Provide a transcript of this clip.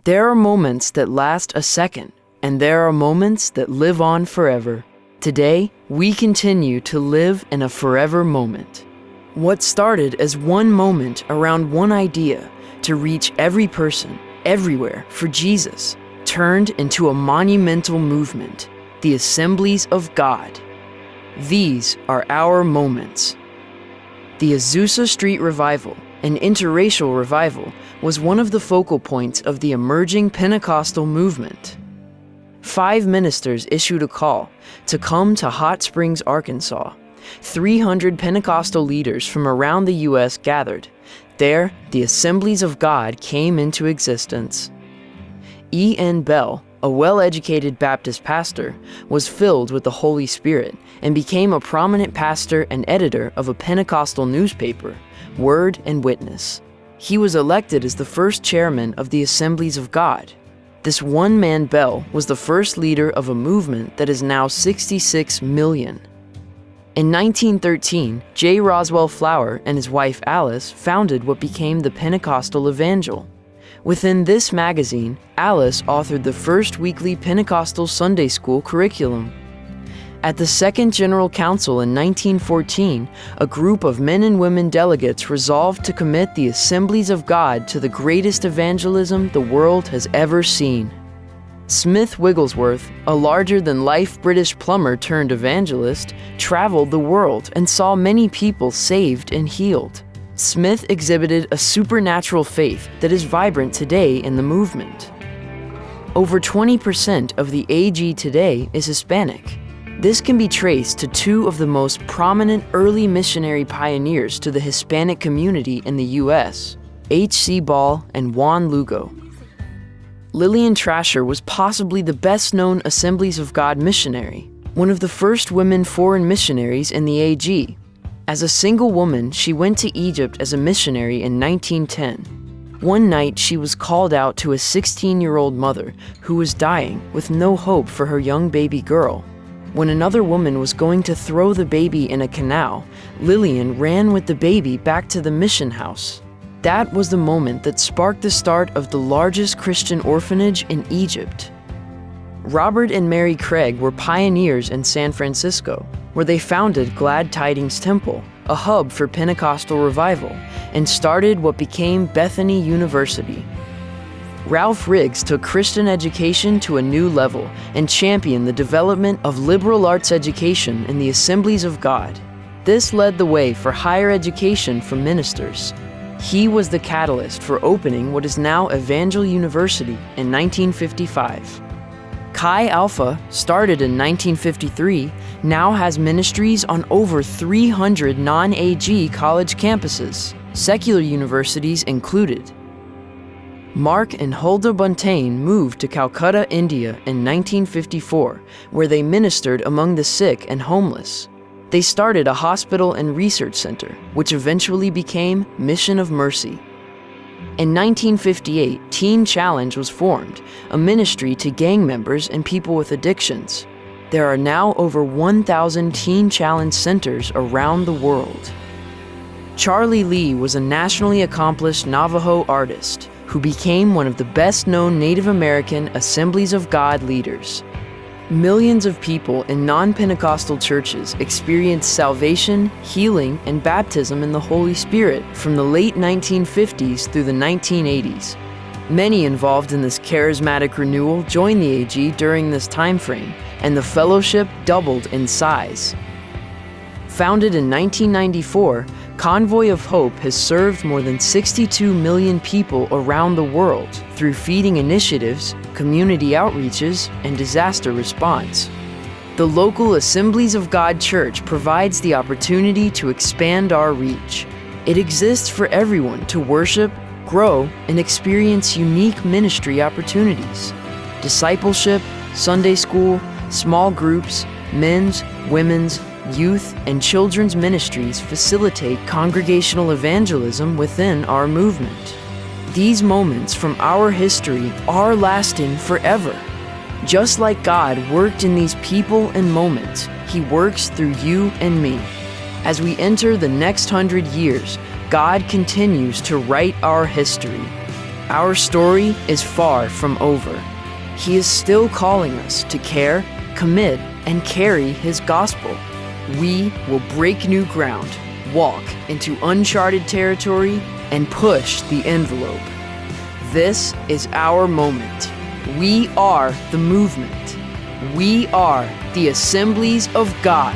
There are moments that last a second, and there are moments that live on forever. Today, we continue to live in a forever moment. What started as one moment around one idea to reach every person, everywhere for Jesus, turned into a monumental movement, the Assemblies of God. These are our moments. The Azusa Street Revival, an interracial revival, was one of the focal points of the emerging Pentecostal movement. 5 ministers issued a call to come to Hot Springs, Arkansas. 300 Pentecostal leaders from around the U.S. gathered. There, the Assemblies of God came into existence. E. N. Bell, a well-educated Baptist pastor, was filled with the Holy Spirit and became a prominent pastor and editor of a Pentecostal newspaper, Word and Witness. He was elected as the first chairman of the Assemblies of God. This one-man Bell was the first leader of a movement that is now 66 million. In 1913, J. Roswell Flower and his wife Alice founded what became the Pentecostal Evangel. Within this magazine, Alice authored the first weekly Pentecostal Sunday school curriculum. At the Second General Council in 1914, a group of men and women delegates resolved to commit the Assemblies of God to the greatest evangelism the world has ever seen. Smith Wigglesworth, a larger-than-life British plumber turned evangelist, traveled the world and saw many people saved and healed. Smith exhibited a supernatural faith that is vibrant today in the movement. Over 20% of the AG today is Hispanic. This can be traced to 2 of the most prominent early missionary pioneers to the Hispanic community in the U.S., H.C. Ball and Juan Lugo. Lillian Trasher was possibly the best-known Assemblies of God missionary, one of the first women foreign missionaries in the AG. As a single woman, she went to Egypt as a missionary in 1910. One night, she was called out to a 16-year-old mother who was dying with no hope for her young baby girl. When another woman was going to throw the baby in a canal, Lillian ran with the baby back to the mission house. That was the moment that sparked the start of the largest Christian orphanage in Egypt. Robert and Mary Craig were pioneers in San Francisco, where they founded Glad Tidings Temple, a hub for Pentecostal revival, and started what became Bethany University. Ralph Riggs took Christian education to a new level and championed the development of liberal arts education in the Assemblies of God. This led the way for higher education for ministers. He was the catalyst for opening what is now Evangel University in 1955. Chi Alpha, started in 1953, now has ministries on over 300 non-AG college campuses, secular universities included. Mark and Huldah Buntain moved to Calcutta, India in 1954, where they ministered among the sick and homeless. They started a hospital and research center, which eventually became Mission of Mercy. In 1958, Teen Challenge was formed, a ministry to gang members and people with addictions. There are now over 1,000 Teen Challenge centers around the world. Charlie Lee was a nationally accomplished Navajo artist who became one of the best-known Native American Assemblies of God leaders. Millions of people in non-Pentecostal churches experienced salvation, healing, and baptism in the Holy Spirit from the late 1950s through the 1980s. Many involved in this charismatic renewal joined the AG during this time frame, and the fellowship doubled in size. Founded in 1994, Convoy of Hope has served more than 62 million people around the world through feeding initiatives, community outreaches, and disaster response. The local Assemblies of God Church provides the opportunity to expand our reach. It exists for everyone to worship, grow, and experience unique ministry opportunities. Discipleship, Sunday school, small groups, men's, women's, youth, and children's ministries facilitate congregational evangelism within our movement. These moments from our history are lasting forever. Just like God worked in these people and moments, He works through you and me. As we enter the next 100 years, God continues to write our history. Our story is far from over. He is still calling us to care, commit, and carry His gospel. We will break new ground, walk into uncharted territory, and push the envelope. This is our moment. We are the movement. We are the Assemblies of God.